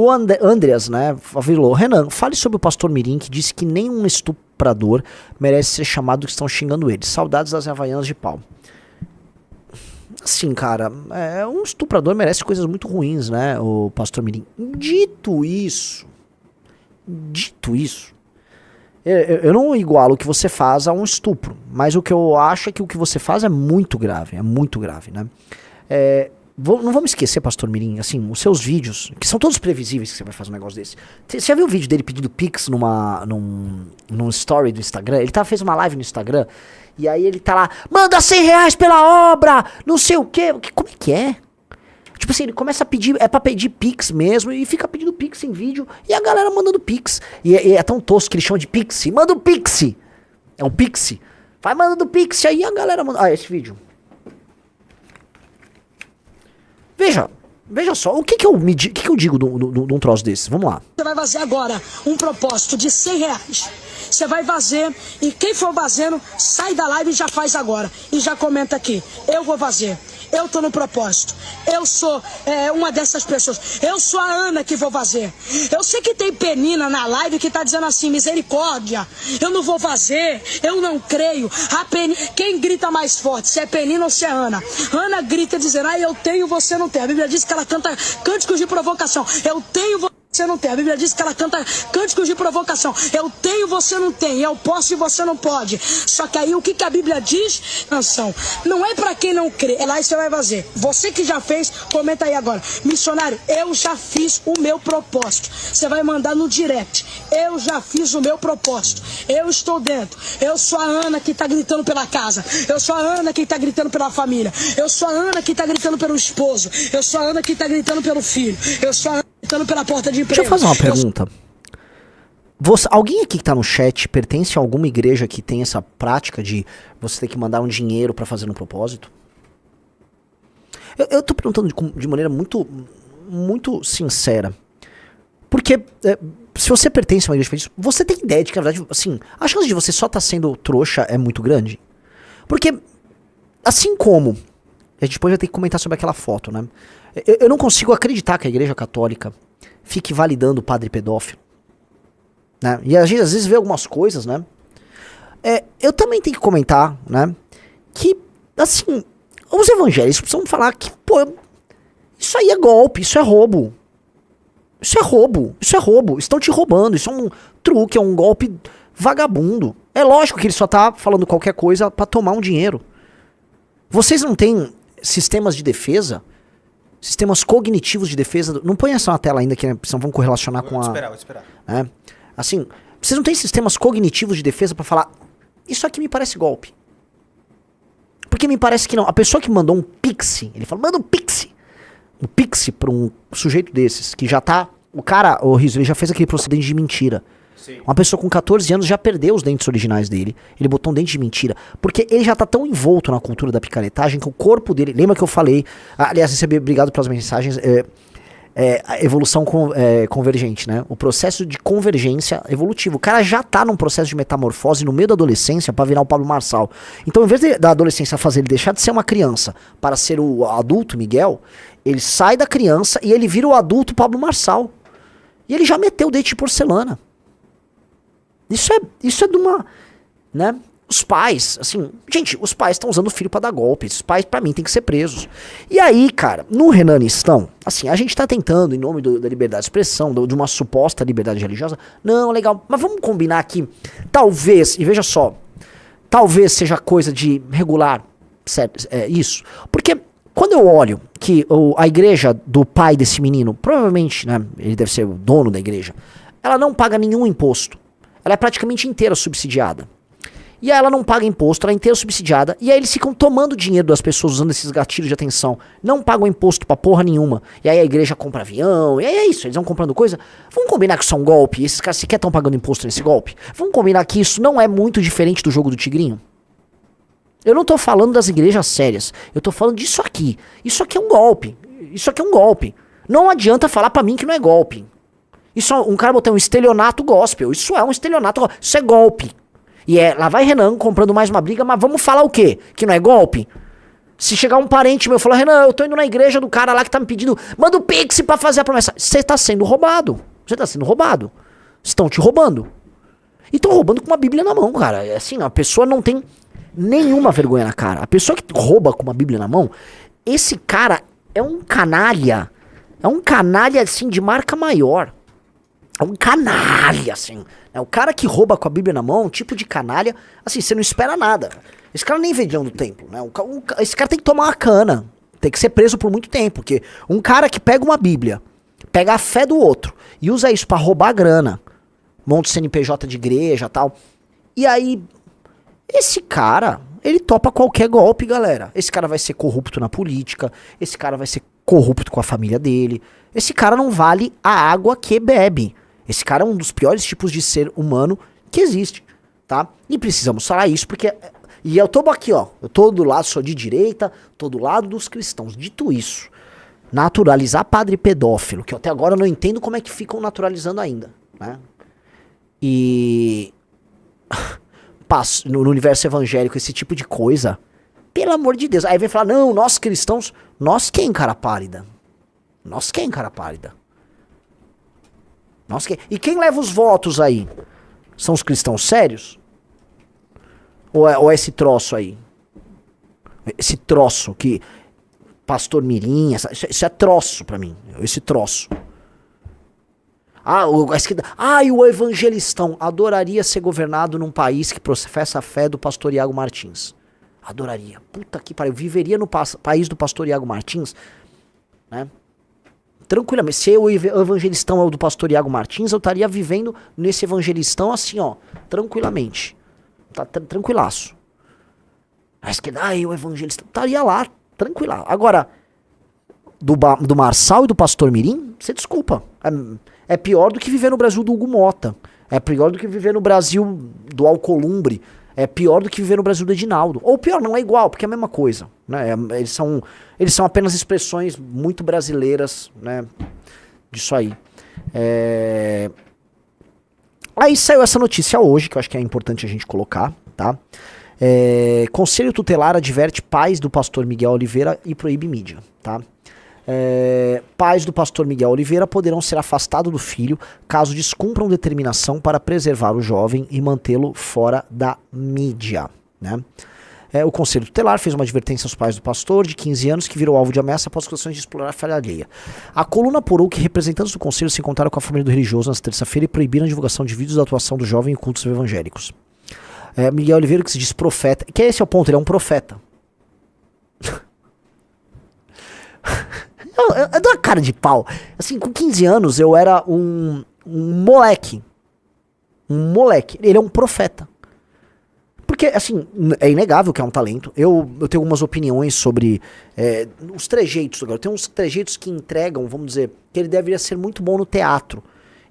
O Andreas, né, falou: Renan, fale sobre o pastor Mirim que disse que nenhum estuprador merece ser chamado que estão xingando ele. Saudades das Havaianas de pau. Assim, cara, um estuprador merece coisas muito ruins, né, o pastor Mirim. Dito isso, eu não igualo o que você faz a um estupro, mas o que eu acho é que o que você faz é muito grave, né. Não vamos esquecer, pastor Mirim, assim, os seus vídeos, que são todos previsíveis que você vai fazer um negócio desse. Você já viu o vídeo dele pedindo Pix num story do Instagram? Ele fez uma live no Instagram, e aí ele tá lá, manda R$100 pela obra, não sei o quê. Como é que é? Tipo assim, ele começa a pedir, é pra pedir Pix mesmo, e fica pedindo Pix em vídeo, e a galera mandando Pix. E é tão tosco que ele chama de Pixie. Manda um Pixie! É um Pixie. Vai mandando Pixie, aí a galera manda... Ah, esse vídeo. Veja só, o que eu digo de um troço desse? Vamos lá. Você vai fazer agora um propósito de R$100. Você vai fazer, e quem for fazendo, sai da live e já faz agora. E já comenta aqui, eu vou fazer. Eu tô no propósito. Eu sou uma dessas pessoas. Eu sou a Ana que vou fazer. Eu sei que tem penina na live que tá dizendo assim, misericórdia, eu não vou fazer, eu não creio. Quem grita mais forte, se é penina ou se é Ana? Ana grita dizendo, eu tenho, você não tem. A Bíblia diz que ela canta cânticos de provocação. Eu tenho, você não tem. A Bíblia diz que ela canta cânticos de provocação. Eu tenho, você não tem. Eu posso e você não pode. Só que aí o que a Bíblia diz? Canção. Não é pra quem não crê. É lá que você vai fazer. Você que já fez, comenta aí agora. Missionário, eu já fiz o meu propósito. Você vai mandar no direct. Eu já fiz o meu propósito. Eu estou dentro. Eu sou a Ana que tá gritando pela casa. Eu sou a Ana que tá gritando pela família. Eu sou a Ana que tá gritando pelo esposo. Eu sou a Ana que tá gritando pelo filho. Eu sou a Ana gritando pela porta de emprego. Deixa eu fazer uma pergunta. Alguém aqui que tá no chat pertence a alguma igreja que tem essa prática de você ter que mandar um dinheiro pra fazer um propósito? Eu tô perguntando de maneira muito, muito sincera. Porque se você pertence a uma igreja que faz isso, você tem ideia de que, na verdade, assim, a chance de você só tá sendo trouxa é muito grande? Porque, assim como... A gente depois vai ter que comentar sobre aquela foto, né? Eu não consigo acreditar que a igreja católica fique validando o padre pedófilo. Né? E a gente às vezes vê algumas coisas, né? Eu também tenho que comentar, né? Que, assim, os evangélicos precisam falar que, pô, isso aí é golpe, isso é roubo. Isso é roubo. Estão te roubando, isso é um truque, é um golpe vagabundo. É lógico que ele só tá falando qualquer coisa pra tomar um dinheiro. Vocês não têm sistemas de defesa? Sistemas cognitivos de defesa? Não põe essa na tela ainda, que senão vão correlacionar com a... Vou esperar. Assim, vocês não têm sistemas cognitivos de defesa pra falar, isso aqui me parece golpe. Porque me parece que não. A pessoa que mandou um pixie, ele falou, manda um pixie. Um pixie pra um sujeito desses, que já tá... O cara, o Riso, ele já fez aquele procedimento de mentira. Sim. Uma pessoa com 14 anos já perdeu os dentes originais dele. Ele botou um dente de mentira. Porque ele já tá tão envolto na cultura da picaretagem que o corpo dele... Lembra que eu falei... aliás, obrigado pelas mensagens. A evolução convergente, né? O processo de convergência evolutivo. O cara já tá num processo de metamorfose no meio da adolescência pra virar o Pablo Marçal. Então, em vez da adolescência fazer ele deixar de ser uma criança para ser o adulto Miguel, ele sai da criança e ele vira o adulto Pablo Marçal. E ele já meteu o dente de porcelana. Isso é de uma, né? Os pais, assim, gente, os pais estão usando o filho pra dar golpe. Os pais, pra mim, tem que ser presos. E aí, cara, no Renanistão, assim, a gente tá tentando, em nome da liberdade de expressão, de uma suposta liberdade religiosa, não, legal, mas vamos combinar aqui, talvez, e veja só, talvez seja coisa de regular, isso, porque quando eu olho que a igreja do pai desse menino, provavelmente, né, ele deve ser o dono da igreja, ela não paga nenhum imposto. Ela é praticamente inteira subsidiada. E aí ela não paga imposto, ela é inteira subsidiada. E aí eles ficam tomando dinheiro das pessoas usando esses gatilhos de atenção. Não pagam imposto pra porra nenhuma. E aí a igreja compra avião. E aí é isso, eles vão comprando coisa. Vamos combinar que isso é um golpe? E esses caras sequer estão pagando imposto nesse golpe? Vamos combinar que isso não é muito diferente do jogo do tigrinho? Eu não tô falando das igrejas sérias. Eu tô falando disso aqui. Isso aqui é um golpe. Isso aqui é um golpe. Não adianta falar pra mim que não é golpe. Isso, um cara botou um estelionato gospel. Isso é um estelionato gospel. Isso é golpe. E lá vai Renan comprando mais uma briga, mas vamos falar o quê? Que não é golpe? Se chegar um parente meu e falar, Renan, eu tô indo na igreja do cara lá que tá me pedindo, manda o Pix pra fazer a promessa. Você tá sendo roubado. Você tá sendo roubado. Estão te roubando. E estão roubando com uma Bíblia na mão, cara. É assim, a pessoa não tem nenhuma vergonha na cara. A pessoa que rouba com uma Bíblia na mão, esse cara é um canalha. É um canalha, assim, de marca maior. É um canalha, assim. É o cara que rouba com a Bíblia na mão, um tipo de canalha, assim, você não espera nada. Esse cara nem veio do templo, né? Esse cara tem que tomar uma cana. Tem que ser preso por muito tempo. Porque um cara que pega uma Bíblia, pega a fé do outro e usa isso pra roubar grana, monta o CNPJ de igreja e tal. E aí, esse cara, ele topa qualquer golpe, galera. Esse cara vai ser corrupto na política, esse cara vai ser corrupto com a família dele. Esse cara não vale a água que bebe. Esse cara é um dos piores tipos de ser humano que existe, tá? E precisamos falar isso porque... E eu tô aqui, ó. Eu tô do lado, sou de direita, tô do lado dos cristãos. Dito isso, naturalizar padre pedófilo, que eu até agora não entendo como é que ficam naturalizando ainda, né? E... no universo evangélico, esse tipo de coisa, pelo amor de Deus. Aí vem falar, não, nós cristãos... Nós quem, cara pálida? Nós quem, cara pálida? Nós quem? E quem leva os votos aí? São os cristãos sérios? Ou é esse troço aí? Esse troço que... Pastor Mirim, isso é troço pra mim. Esse troço. E o evangelistão adoraria ser governado num país que professa a fé do pastor Iago Martins. Adoraria. Puta que pariu. Eu viveria no país do pastor Iago Martins, né? Tranquilamente. Se o evangelistão é o do pastor Iago Martins, eu estaria vivendo nesse evangelistão assim, ó. Tranquilamente. Tá tranquilaço. Mas que o evangelistão estaria lá, tranquila. Agora, do Marçal e do pastor Mirim, você desculpa. É pior do que viver no Brasil do Hugo Mota. É pior do que viver no Brasil do Alcolumbre. É pior do que viver no Brasil do Edinaldo. Ou pior, não é igual, porque é a mesma coisa, né? Eles são apenas expressões muito brasileiras, né? Disso aí. Aí saiu essa notícia hoje, que eu acho que é importante a gente colocar, tá? Conselho Tutelar adverte pais do pastor Miguel Oliveira e proíbe mídia, tá? Pais do pastor Miguel Oliveira poderão ser afastados do filho caso descumpram determinação para preservar o jovem e mantê-lo fora da mídia, né? O Conselho Tutelar fez uma advertência aos pais do pastor de 15 anos que virou alvo de ameaça após acusações de explorar a falha alheia. A coluna apurou que representantes do Conselho se encontraram com a família do religioso nesta terça-feira e proibiram a divulgação de vídeos da atuação do jovem em cultos evangélicos. Miguel Oliveira, que se diz profeta, que esse é o ponto, ele é um profeta. Eu dou uma cara de pau. Assim, com 15 anos eu era um moleque. Um moleque. Ele é um profeta. Porque, assim, é inegável que é um talento. Eu tenho algumas opiniões sobre os trejeitos. Agora, tem uns trejeitos que entregam, vamos dizer, que ele deveria ser muito bom no teatro.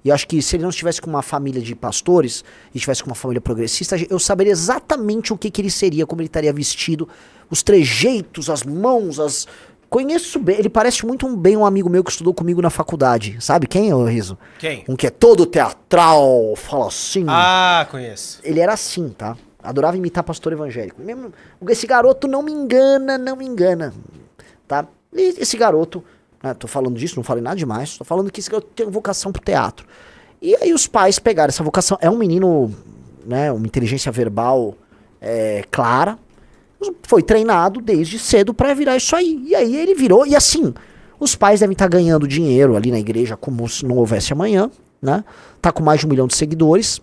E eu acho que se ele não estivesse com uma família de pastores, e estivesse com uma família progressista, eu saberia exatamente o que ele seria, como ele estaria vestido, os trejeitos, as mãos, Conheço bem, ele parece muito um amigo meu que estudou comigo na faculdade. Sabe quem, ô Riso? Quem? Um que é todo teatral, fala assim. Ah, conheço. Ele era assim, tá? Adorava imitar pastor evangélico. Mesmo, esse garoto não me engana, tá? E esse garoto, né, tô falando disso, não falei nada demais, tô falando que esse garoto tem vocação pro teatro. E aí os pais pegaram essa vocação. É um menino, né, uma inteligência verbal clara. Foi treinado desde cedo pra virar isso aí. E aí ele virou, e assim, os pais devem estar ganhando dinheiro ali na igreja como se não houvesse amanhã, né? Tá com mais de 1 milhão de seguidores.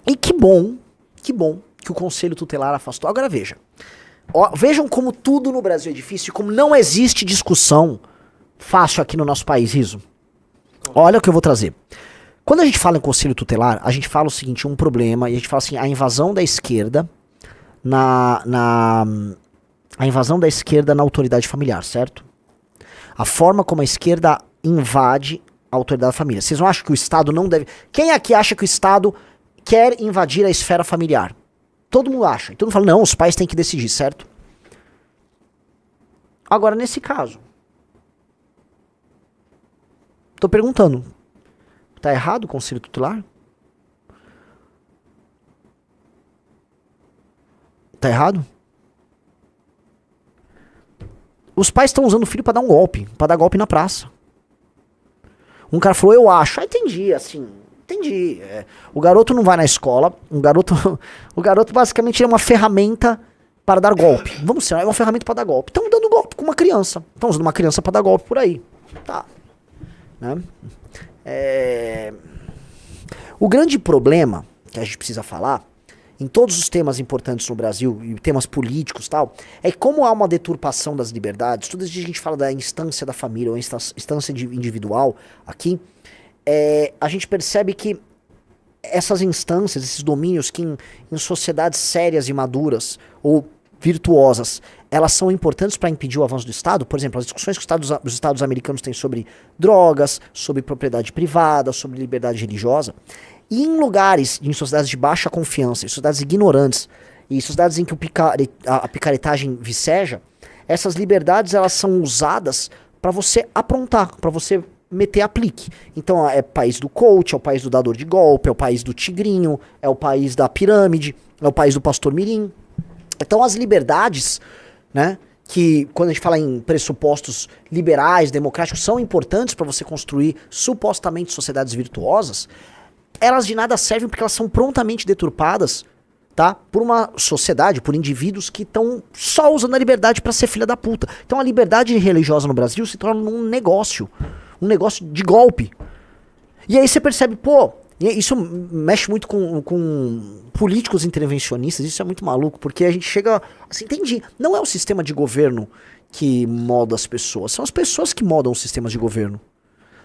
E que bom que o Conselho Tutelar afastou. Agora vejam como tudo no Brasil é difícil, como não existe discussão fácil aqui no nosso país, Riso. Olha o que eu vou trazer. Quando a gente fala em Conselho Tutelar, a gente fala o seguinte, um problema, e a gente fala assim, a invasão da esquerda a invasão da esquerda na autoridade familiar, certo? A forma como a esquerda invade a autoridade da família. Vocês não acham que o Estado não deve... Quem aqui acha que o Estado quer invadir a esfera familiar? Todo mundo acha. E todo mundo fala, não, os pais têm que decidir, certo? Agora, nesse caso, tô perguntando, tá errado o Conselho Tutelar? Tá errado? Os pais estão usando o filho pra dar um golpe, pra dar golpe na praça. Um cara falou, eu acho. Aí entendi, assim, entendi. O garoto não vai na escola, o garoto basicamente é uma ferramenta para dar golpe. Vamos ser, é uma ferramenta para dar golpe. Estão dando golpe com uma criança. Estão usando uma criança para dar golpe por aí. Tá. Né? O grande problema que a gente precisa falar, em todos os temas importantes no Brasil, e temas políticos e tal, é que como há uma deturpação das liberdades, toda vez que a gente fala da instância da família, ou instância individual aqui, a gente percebe que essas instâncias, esses domínios que em sociedades sérias e maduras, ou virtuosas, elas são importantes para impedir o avanço do Estado. Por exemplo, as discussões que os Estados americanos têm sobre drogas, sobre propriedade privada, sobre liberdade religiosa. E em lugares, em sociedades de baixa confiança, em sociedades ignorantes, e sociedades em que a picaretagem viceja, essas liberdades elas são usadas para você aprontar, para você meter aplique. Então é o país do coach, é o país do dador de golpe, é o país do tigrinho, é o país da pirâmide, é o país do pastor mirim. Então as liberdades, né, que quando a gente fala em pressupostos liberais, democráticos, são importantes para você construir supostamente sociedades virtuosas, elas de nada servem porque elas são prontamente deturpadas, tá, por uma sociedade, por indivíduos que estão só usando a liberdade para ser filha da puta. Então a liberdade religiosa no Brasil se torna um negócio de golpe. E aí você percebe, pô, isso mexe muito com políticos intervencionistas, isso é muito maluco, porque a gente chega, assim, entendi, não é o sistema de governo que molda as pessoas, são as pessoas que moldam os sistemas de governo.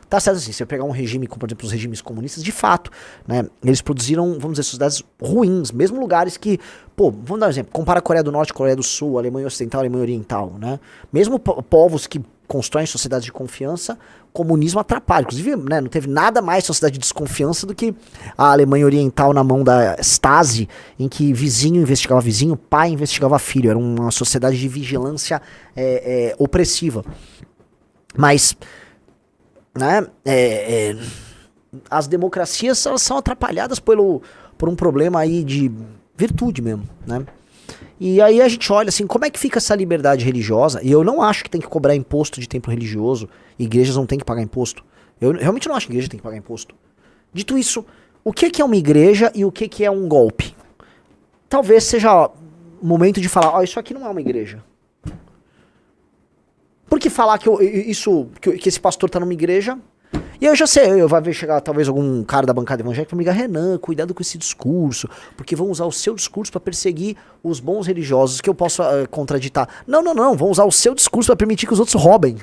Tá certo assim, se você pegar um regime, como por exemplo os regimes comunistas, de fato, né, eles produziram, vamos dizer, sociedades ruins, mesmo lugares que, pô, vamos dar um exemplo, compara a Coreia do Norte, Coreia do Sul, Alemanha Ocidental, Alemanha Oriental, né, mesmo povos que constroem sociedades de confiança, comunismo atrapalha, inclusive, né, não teve nada mais sociedade de desconfiança do que a Alemanha Oriental na mão da Stasi, em que vizinho investigava vizinho, pai investigava filho, era uma sociedade de vigilância opressiva. Mas né, as democracias elas são atrapalhadas por um problema aí de virtude mesmo, né? E aí a gente olha assim, como é que fica essa liberdade religiosa? E eu não acho que tem que cobrar imposto de templo religioso, igrejas não tem que pagar imposto. Eu realmente não acho que igreja tem que pagar imposto. Dito isso, o que é uma igreja e o que é um golpe? Talvez seja o momento de falar, ó, isso aqui não é uma igreja. Por que falar que esse pastor tá numa igreja? E eu já sei, vai chegar talvez algum cara da bancada evangélica e me ligar, Renan, cuidado com esse discurso, porque vão usar o seu discurso para perseguir os bons religiosos, que eu posso contraditar. Não, vão usar o seu discurso para permitir que os outros roubem.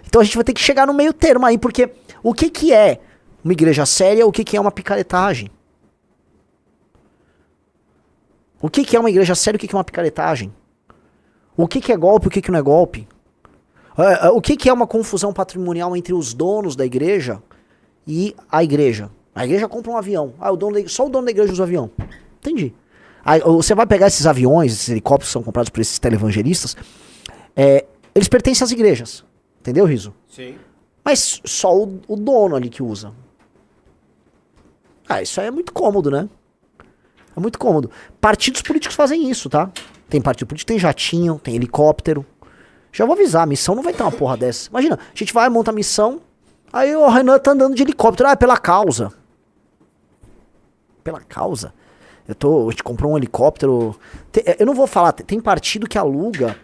Então a gente vai ter que chegar no meio termo aí, porque o que é uma igreja séria, o que é uma picaretagem? O que é uma igreja séria, o que é uma picaretagem? O que é golpe, o que não é golpe? O que é uma confusão patrimonial entre os donos da igreja e a igreja? A igreja compra um avião. Só o dono da igreja usa o avião. Entendi. Aí, você vai pegar esses aviões, esses helicópteros que são comprados por esses televangelistas, eles pertencem às igrejas. Entendeu, Riso? Sim. Mas só o dono ali que usa. Isso aí é muito cômodo, né? É muito cômodo. Partidos políticos fazem isso, tá? Tem partido político, tem jatinho, tem helicóptero. Já vou avisar, a missão não vai ter uma porra dessa. Imagina, a gente vai, monta a missão, aí o Renan tá andando de helicóptero. É pela causa. Pela causa? A gente comprou um helicóptero. Eu não vou falar, tem partido que aluga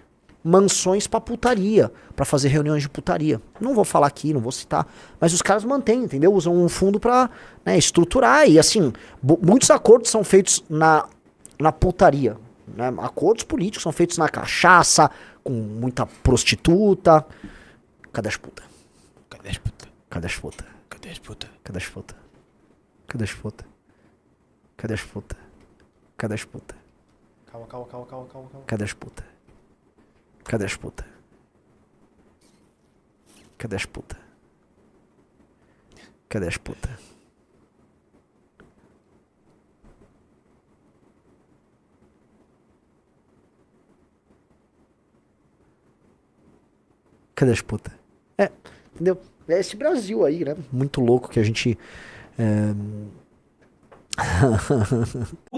mansões pra putaria, pra fazer reuniões de putaria. Não vou falar aqui, não vou citar. Mas os caras mantêm, entendeu? Usam um fundo pra, né, estruturar. E assim, muitos acordos são feitos na putaria. Né? Acordos políticos são feitos na cachaça, com muita prostituta. Cadê as putas? Cadê as putas? Cadê as putas? Cadê as putas? Cadê as putas? Cadê as putas? Cadê as putas? Cadê as putas? Calma. Cadê as putas? Cadê as putas? Cadê as putas? Cadê as putas? Cadê as putas? Entendeu? É esse Brasil aí, né? Muito louco que a gente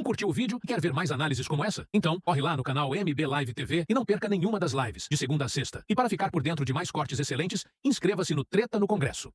Curtiu o vídeo e quer ver mais análises como essa? Então, corre lá no canal MB Live TV e não perca nenhuma das lives, de segunda a sexta. E para ficar por dentro de mais cortes excelentes, inscreva-se no Treta no Congresso.